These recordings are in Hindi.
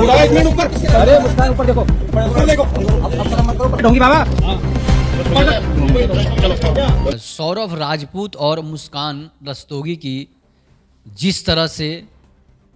एक मिनट ऊपर। अरे मुस्कान ऊपर देखो, ऊपर देखो। अब मत करो ढोंगी बाबा। सौरभ राजपूत और मुस्कान रस्तोगी की जिस तरह से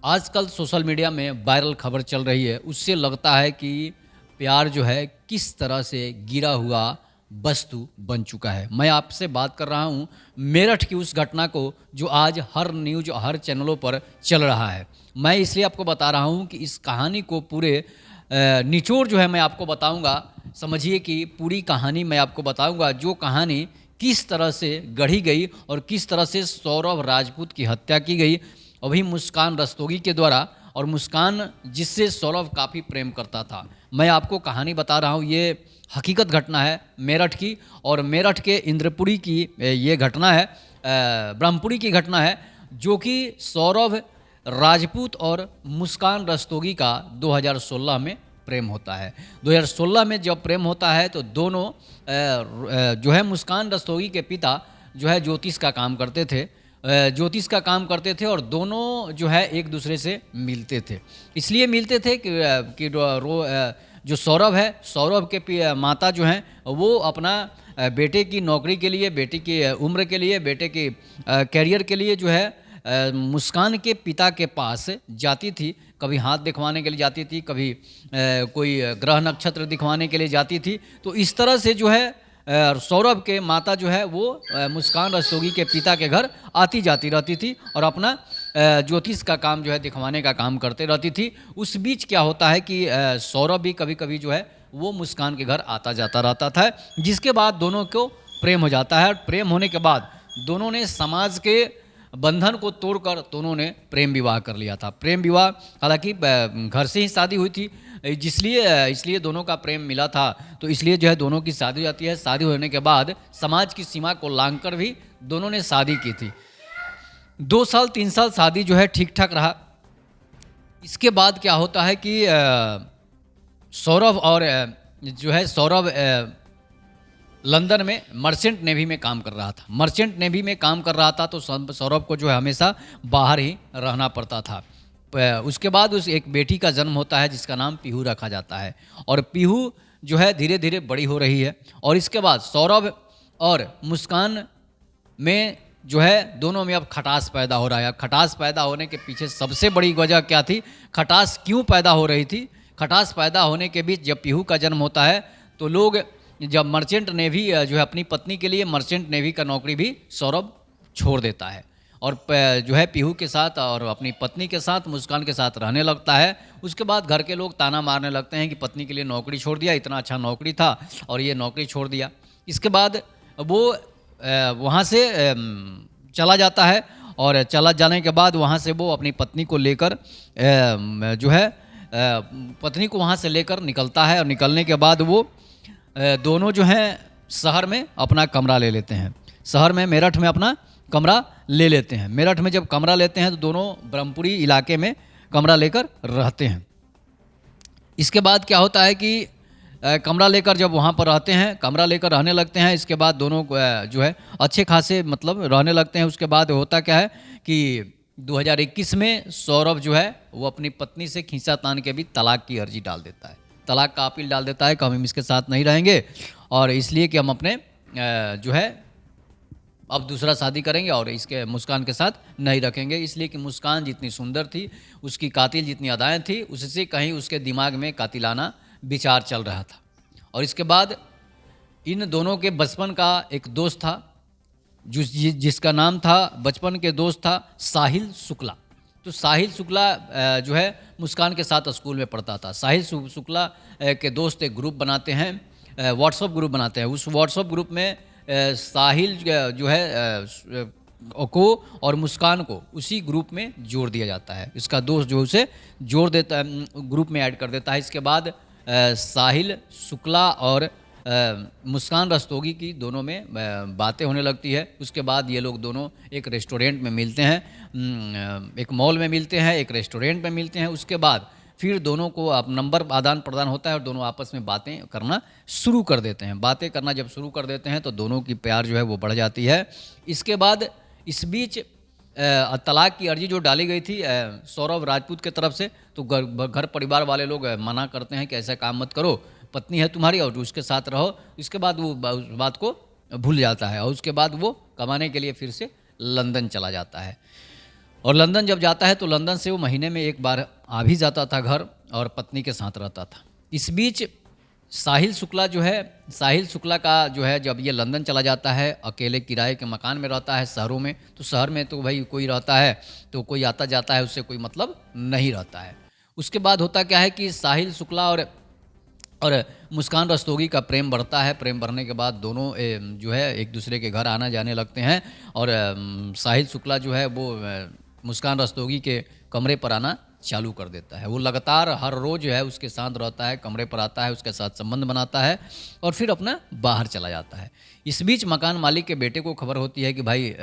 आजकल सोशल मीडिया में वायरल खबर चल रही है, उससे लगता है कि प्यार जो है किस तरह से गिरा हुआ वस्तु बन चुका है। मैं आपसे बात कर रहा हूँ मेरठ की उस घटना को जो आज हर न्यूज़ हर चैनलों पर चल रहा है। मैं इसलिए आपको बता रहा हूँ कि इस कहानी को पूरे निचोड़ जो है मैं आपको बताऊँगा। समझिए कि पूरी कहानी मैं आपको बताऊँगा, जो कहानी किस तरह से गढ़ी गई और किस तरह से सौरभ राजपूत की हत्या की गई अभी मुस्कान रस्तोगी के द्वारा, और मुस्कान जिससे सौरभ काफ़ी प्रेम करता था। मैं आपको कहानी बता रहा हूँ, ये हकीकत घटना है मेरठ की, और मेरठ के इंद्रपुरी की ये घटना है, ब्रह्मपुरी की घटना है, जो कि सौरभ राजपूत और मुस्कान रस्तोगी का 2016 में प्रेम होता है। 2016 में जब प्रेम होता है तो दोनों जो है मुस्कान रस्तोगी के पिता जो है ज्योतिष का काम करते थे, और दोनों जो है एक दूसरे से मिलते थे। इसलिए मिलते थे कि जो सौरभ है, सौरभ के माता जो हैं वो अपना बेटे की नौकरी के लिए, बेटी की उम्र के लिए, बेटे के कैरियर के लिए जो है मुस्कान के पिता के पास जाती थी। कभी हाथ दिखवाने के लिए जाती थी, कभी कोई ग्रह नक्षत्र दिखवाने के लिए जाती थी। तो इस तरह से जो है सौरभ के माता जो है वो मुस्कान रस्तोगी के पिता के घर आती जाती रहती थी और अपना ज्योतिष का काम जो है दिखवाने का काम करते रहती थी। उस बीच क्या होता है कि सौरभ भी कभी कभी जो है वो मुस्कान के घर आता जाता रहता था, जिसके बाद दोनों को प्रेम हो जाता है। प्रेम होने के बाद दोनों ने समाज के बंधन को तोड़कर दोनों ने प्रेम विवाह कर लिया था। प्रेम विवाह हालांकि घर से ही शादी हुई थी, इसलिए दोनों का प्रेम मिला था, तो इसलिए जो है दोनों की शादी हो जाती है। शादी होने के बाद समाज की सीमा को लांघकर भी दोनों ने शादी की थी। 2 साल 3 साल शादी जो है ठीक ठाक रहा। इसके बाद क्या होता है कि सौरभ और सौरभ लंदन में मर्चेंट नेवी में काम कर रहा था। मर्चेंट नेवी में काम कर रहा था तो सौरभ को जो है हमेशा बाहर ही रहना पड़ता था। उसके बाद उस एक बेटी का जन्म होता है जिसका नाम पीहू रखा जाता है, और पीहू जो है धीरे धीरे बड़ी हो रही है। और इसके बाद सौरभ और मुस्कान में जो है दोनों में अब खटास पैदा हो रहा है। खटास पैदा होने के पीछे सबसे बड़ी वजह क्या थी, खटास क्यों पैदा हो रही थी? खटास पैदा होने के बीच जब पीहू का जन्म होता है तो लोग जब मर्चेंट नेवी जो है अपनी पत्नी के लिए मर्चेंट नेवी का नौकरी भी सौरभ छोड़ देता है और जो है पीहू के साथ और अपनी पत्नी के साथ मुस्कान के साथ रहने लगता है। उसके बाद घर के लोग ताना मारने लगते हैं कि पत्नी के लिए नौकरी छोड़ दिया, इतना अच्छा नौकरी था और ये नौकरी छोड़ दिया। इसके बाद वो वहाँ से चला जाता है, और चला जाने के बाद वहाँ से वो अपनी पत्नी को लेकर जो है पत्नी को वहाँ से लेकर निकलता है, और निकलने के बाद वो दोनों जो हैं शहर में अपना कमरा ले लेते हैं। शहर में मेरठ में अपना कमरा ले लेते हैं। मेरठ में जब कमरा लेते हैं तो दोनों ब्रह्मपुरी इलाके में कमरा लेकर रहते हैं। इसके बाद क्या होता है कि कमरा लेकर जब वहाँ पर रहते हैं, कमरा लेकर रहने लगते हैं, इसके बाद दोनों जो है अच्छे खासे मतलब रहने लगते हैं। उसके बाद होता क्या है कि 2021 में सौरभ जो है वो अपनी पत्नी से खींचा तान के भी तलाक की अर्जी डाल देता है, तलाक का अपील डाल देता है कि हम इसके साथ नहीं रहेंगे और इसलिए कि हम अपने जो है अब दूसरा शादी करेंगे और इसके मुस्कान के साथ नहीं रखेंगे। इसलिए कि मुस्कान जितनी सुंदर थी, उसकी कातिल जितनी अदाएँ थी, उससे कहीं उसके दिमाग में कातिलाना विचार चल रहा था। और इसके बाद इन दोनों के बचपन का एक दोस्त था जिसका नाम था, बचपन के दोस्त था साहिल शुक्ला। तो साहिल शुक्ला जो है मुस्कान के साथ स्कूल में पढ़ता था। साहिल शुक्ला के दोस्त एक ग्रुप बनाते हैं, व्हाट्सअप ग्रुप बनाते हैं। उस व्हाट्सअप ग्रुप में साहिल जो है को और मुस्कान को उसी ग्रुप में जोड़ दिया जाता है। इसका दोस्त जो उसे जोड़ देता है, ग्रुप में ऐड कर देता है। इसके बाद साहिल शुक्ला और मुस्कान रस्तोगी की दोनों में बातें होने लगती है। उसके बाद ये लोग दोनों एक रेस्टोरेंट में मिलते हैं, एक मॉल में मिलते हैं, एक रेस्टोरेंट में मिलते हैं। उसके बाद फिर दोनों को अब नंबर आदान प्रदान होता है और दोनों आपस में बातें करना शुरू कर देते हैं। बातें करना जब शुरू कर देते हैं तो दोनों की प्यार जो है वो बढ़ जाती है। इसके बाद इस बीच तलाक की अर्जी जो डाली गई थी सौरभ राजपूत की तरफ से, तो घर परिवार वाले लोग मना करते हैं कि ऐसा काम मत करो, पत्नी है तुम्हारी और उसके साथ रहो। इसके बाद वो उस बात को भूल जाता है और उसके बाद वो कमाने के लिए फिर से लंदन चला जाता है। और लंदन जब जाता है तो लंदन से वो महीने में एक बार आ भी जाता था घर और पत्नी के साथ रहता था। इस बीच साहिल शुक्ला का जो है जब ये लंदन चला जाता है, अकेले किराए के मकान में रहता है शहरों में, तो शहर में तो भाई कोई रहता है तो कोई आता जाता है, उससे कोई मतलब नहीं रहता है। उसके बाद होता क्या है कि साहिल शुक्ला और मुस्कान रस्तोगी का प्रेम बढ़ता है। प्रेम बढ़ने के बाद दोनों जो है एक दूसरे के घर आना जाने लगते हैं और साहिल शुक्ला जो है वो मुस्कान रस्तोगी के कमरे पर आना चालू कर देता है। वो लगातार हर रोज़ जो है उसके साथ रहता है, कमरे पर आता है, उसके साथ संबंध बनाता है और फिर अपना बाहर चला जाता है। इस बीच मकान मालिक के बेटे को खबर होती है कि भाई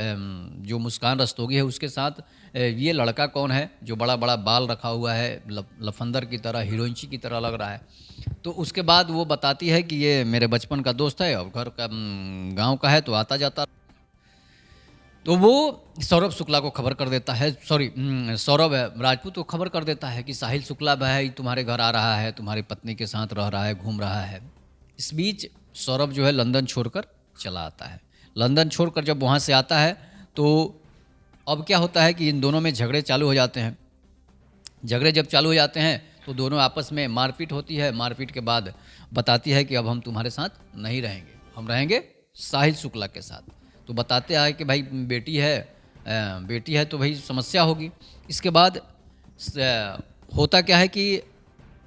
जो मुस्कान रस्तोगी है उसके साथ ये लड़का कौन है जो बड़ा बड़ा बाल रखा हुआ है, लफंदर की तरह, हीरोइंची की तरह लग रहा है। तो उसके बाद वो बताती है कि ये मेरे बचपन का दोस्त है और घर का गांव का है, तो आता जाता। तो वो सौरभ शुक्ला को खबर कर देता है, सौरभ राजपूत को खबर कर देता है कि साहिल शुक्ला भाई तुम्हारे घर आ रहा है, तुम्हारी पत्नी के साथ रह रहा है, घूम रहा है। इस बीच सौरभ जो है लंदन छोड़कर चला आता है। लंदन छोड़कर जब वहाँ से आता है तो अब क्या होता है कि इन दोनों में झगड़े चालू हो जाते हैं। झगड़े जब चालू हो जाते हैं तो दोनों आपस में मारपीट होती है। मारपीट के बाद बताती है कि अब हम तुम्हारे साथ नहीं रहेंगे, हम रहेंगे साहिल शुक्ला के साथ। तो बताते हैं कि भाई बेटी है तो भाई समस्या होगी। इसके बाद होता क्या है कि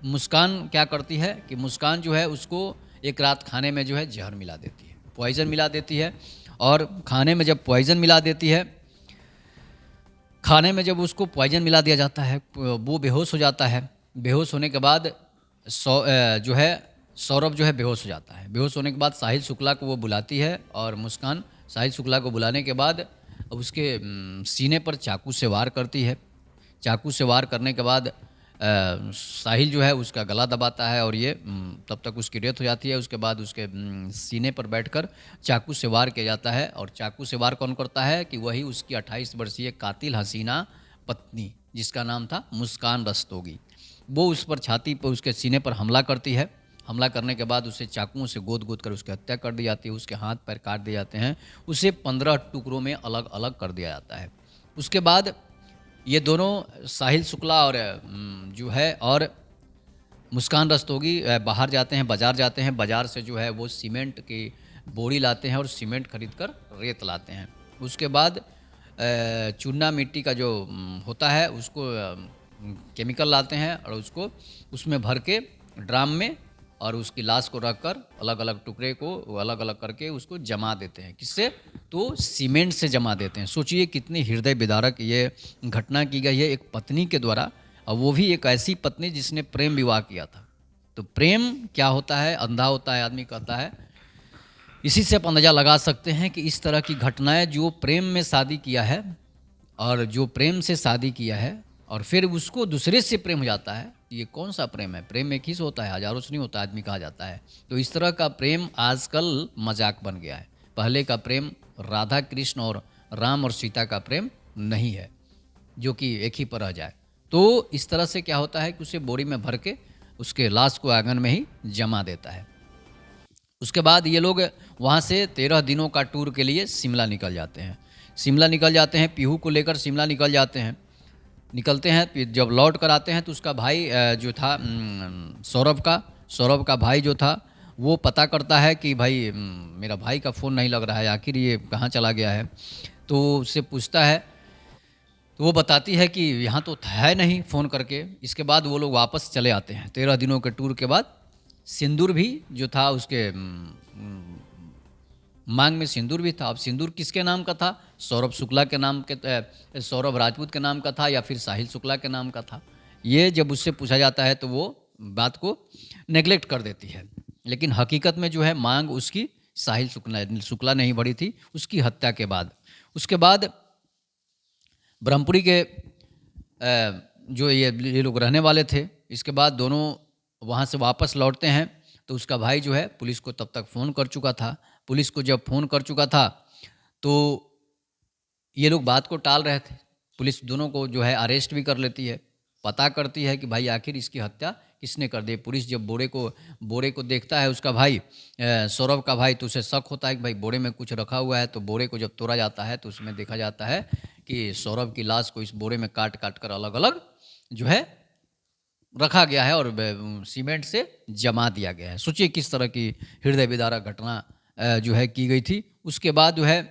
मुस्कान क्या करती है कि मुस्कान जो है उसको एक रात खाने में जो है जहर मिला देती है, पॉइज़न मिला देती है। और खाने में जब पॉइज़न मिला देती है, खाने में जब उसको पॉइज़न मिला दिया जाता है, वो बेहोश हो जाता है। बेहोश होने के बाद सौरभ जो है बेहोश हो जाता है। बेहोश होने के बाद साहिल शुक्ला को वो बुलाती है और मुस्कान साहिल शुक्ला को बुलाने के बाद उसके सीने पर चाकू से वार करती है। चाकू से वार करने के बाद साहिल जो है उसका गला दबाता है और ये तब तक उसकी डेथ हो जाती है। उसके बाद उसके सीने पर बैठकर चाकू से वार किया जाता है। और चाकू से वार कौन करता है कि वही उसकी 28 वर्षीय कातिल हसीना पत्नी, जिसका नाम था मुस्कान रस्तोगी। वो उस पर छाती पर उसके सीने पर हमला करती है। हमला करने के बाद उसे चाकुओं से गोद गोद कर उसकी हत्या कर दी जाती है। उसके हाथ पैर काट दिए जाते हैं। उसे 15 टुकड़ों में अलग अलग कर दिया जाता है। उसके बाद ये दोनों साहिल शुक्ला और जो है और मुस्कान रस्तोगी बाहर जाते हैं, बाज़ार जाते हैं। बाज़ार से जो है वो सीमेंट की बोरी लाते हैं और सीमेंट खरीद कर रेत लाते हैं। उसके बाद चूना मिट्टी का जो होता है उसको केमिकल लाते हैं और उसको उसमें भर के ड्राम में और उसकी लाश को रखकर अलग अलग टुकड़े को अलग अलग करके उसको जमा देते हैं। किससे? तो सीमेंट से जमा देते हैं। सोचिए कितनी हृदय विदारक ये घटना की गई है एक पत्नी के द्वारा, और वो भी एक ऐसी पत्नी जिसने प्रेम विवाह किया था। तो प्रेम क्या होता है? अंधा होता है आदमी कहता है। इसी से आप अंदाजा लगा सकते हैं कि इस तरह की घटनाएं, जो प्रेम में शादी किया है और जो प्रेम से शादी किया है और फिर उसको दूसरे से प्रेम हो जाता है, ये कौन सा प्रेम है? प्रेम एक ही से होता है, हजारों से नहीं होता, आदमी कहा जाता है। तो इस तरह का प्रेम आजकल मजाक बन गया है। पहले का प्रेम राधा कृष्ण और राम और सीता का प्रेम नहीं है जो कि एक ही पर रह जाए। तो इस तरह से क्या होता है कि उसे बोरी में भर के उसके लाश को आंगन में ही जमा देता है। उसके बाद ये लोग वहाँ से 13 दिनों का टूर के लिए शिमला निकल जाते हैं। शिमला निकल जाते हैं, पीहू को लेकर शिमला निकलते हैं। फिर जब लौट कर आते हैं तो उसका भाई जो था सौरभ का भाई जो था वो पता करता है कि भाई मेरा भाई का फ़ोन नहीं लग रहा है, आखिर ये कहाँ चला गया है। तो उससे पूछता है तो वो बताती है कि यहाँ तो है नहीं फ़ोन करके। इसके बाद वो लोग वापस चले आते हैं। 13 दिनों के टूर के बाद सिंदूर भी जो था उसके मांग में सिंदूर भी था। अब सिंदूर किसके नाम का था? सौरभ शुक्ला के नाम के, सौरभ राजपूत के नाम का था या फिर साहिल शुक्ला के नाम का था? ये जब उससे पूछा जाता है तो वो बात को नेग्लेक्ट कर देती है। लेकिन हकीकत में जो है मांग उसकी साहिल शुक्ला नहीं बढ़ी थी उसकी हत्या के बाद। उसके बाद ब्रह्मपुरी के जो ये लोग रहने वाले थे, इसके बाद दोनों वहाँ से वापस लौटते हैं तो उसका भाई जो है पुलिस को तब तक फ़ोन कर चुका था। पुलिस को जब फ़ोन कर चुका था तो ये लोग बात को टाल रहे थे। पुलिस दोनों को जो है अरेस्ट भी कर लेती है, पता करती है कि भाई आखिर इसकी हत्या किसने कर दी। पुलिस जब बोरे को देखता है उसका भाई, सौरभ का भाई, तो उसे शक होता है कि भाई बोरे में कुछ रखा हुआ है। तो बोरे को जब तोड़ा जाता है तो उसमें देखा जाता है कि सौरभ की लाश को इस बोरे में काट काट कर अलग अलग जो है रखा गया है और सीमेंट से जमा दिया गया है। सोचिए किस तरह की हृदय विदारक घटना जो है की गई थी। उसके बाद जो है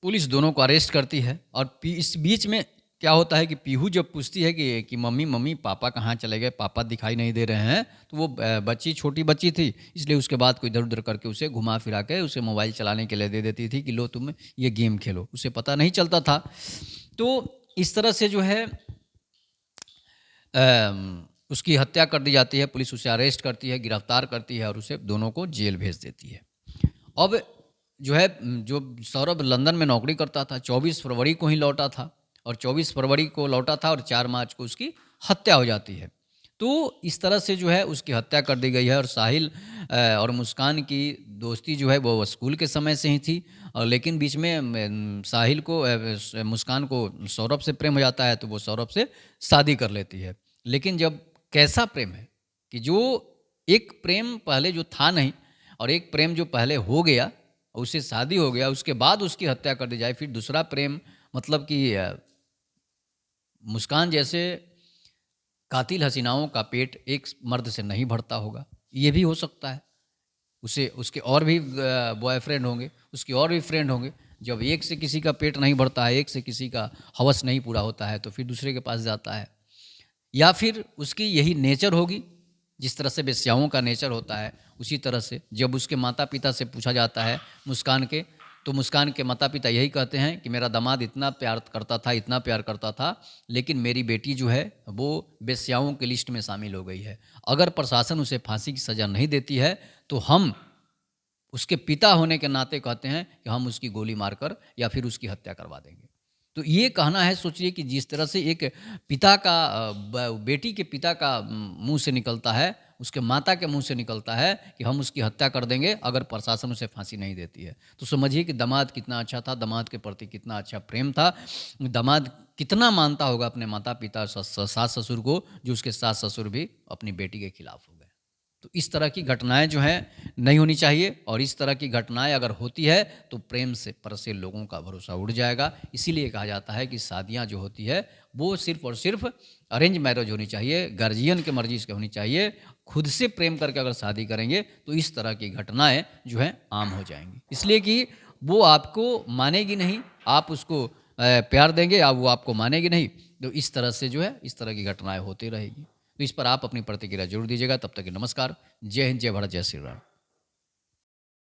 पुलिस दोनों को अरेस्ट करती है और इस बीच में क्या होता है कि पीहू जब पूछती है कि मम्मी मम्मी पापा कहाँ चले गए, पापा दिखाई नहीं दे रहे हैं, तो वो बच्ची छोटी बच्ची थी, इसलिए उसके बाद कोई इधर उधर करके उसे घुमा फिरा के उसे मोबाइल चलाने के लिए दे देती थी कि लो तुम ये गेम खेलो। उसे पता नहीं चलता था। तो इस तरह से जो है उसकी हत्या कर दी जाती है। पुलिस उसे अरेस्ट करती है, गिरफ्तार करती है और उसे दोनों को जेल भेज देती है। अब जो है जो सौरभ लंदन में नौकरी करता था 24 फरवरी को ही लौटा था और 24 फरवरी को लौटा था और 4 मार्च को उसकी हत्या हो जाती है। तो इस तरह से जो है उसकी हत्या कर दी गई है। और साहिल और मुस्कान की दोस्ती जो है वो स्कूल के समय से ही थी, और लेकिन बीच में साहिल को मुस्कान को सौरभ से प्रेम हो जाता है तो वो सौरभ से शादी कर लेती है। लेकिन जब कैसा प्रेम है कि जो एक प्रेम पहले जो था नहीं और एक प्रेम जो पहले हो गया, उससे शादी हो गया, उसके बाद उसकी हत्या कर दी जाए, फिर दूसरा प्रेम, मतलब कि मुस्कान जैसे कातिल हसीनाओं का पेट एक मर्द से नहीं भरता होगा, ये भी हो सकता है। उसके और भी बॉयफ्रेंड होंगे, उसके और भी फ्रेंड होंगे। जब एक से किसी का पेट नहीं भरता है, एक से किसी का हवस नहीं पूरा होता है, तो फिर दूसरे के पास जाता है। या फिर उसकी यही नेचर होगी, जिस तरह से वेश्याओं का नेचर होता है, उसी तरह से जब उसके माता पिता से पूछा जाता है मुस्कान के, तो मुस्कान के माता पिता यही कहते हैं कि मेरा दामाद इतना प्यार करता था, इतना प्यार करता था, लेकिन मेरी बेटी जो है वो वेश्याओं की लिस्ट में शामिल हो गई है। अगर प्रशासन उसे फांसी की सज़ा नहीं देती है तो हम उसके पिता होने के नाते कहते हैं कि हम उसकी गोली मारकर या फिर उसकी हत्या करवा देंगे। तो ये कहना है, सोचिए कि जिस तरह से एक पिता का बेटी के पिता का मुंह से निकलता है, उसके माता के मुंह से निकलता है कि हम उसकी हत्या कर देंगे अगर प्रशासन उसे फांसी नहीं देती है। तो समझिए कि दामाद कितना अच्छा था, दामाद के प्रति कितना अच्छा प्रेम था, दामाद कितना मानता होगा अपने माता पिता सास ससुर को, जो उसके सास ससुर भी अपनी बेटी के खिलाफ हो गए। तो इस तरह की घटनाएं जो हैं नहीं होनी चाहिए, और इस तरह की घटनाएं अगर होती है तो प्रेम से लोगों का भरोसा उड़ जाएगा। इसीलिए कहा जाता है कि शादियां जो होती है वो सिर्फ और सिर्फ अरेंज मैरिज होनी चाहिए, गार्जियन के मर्जी से होनी चाहिए। खुद से प्रेम करके अगर शादी करेंगे तो इस तरह की घटनाएं जो है आम हो जाएंगी, इसलिए कि वो आपको मानेगी नहीं, आप उसको प्यार देंगे, वो आपको मानेगी नहीं। तो इस तरह से जो है इस तरह की घटनाएं होती रहेगी। तो इस पर आप अपनी प्रतिक्रिया जरूर दीजिएगा। तब तक के नमस्कार, जय हिंद, जय भारत, जय श्री राम।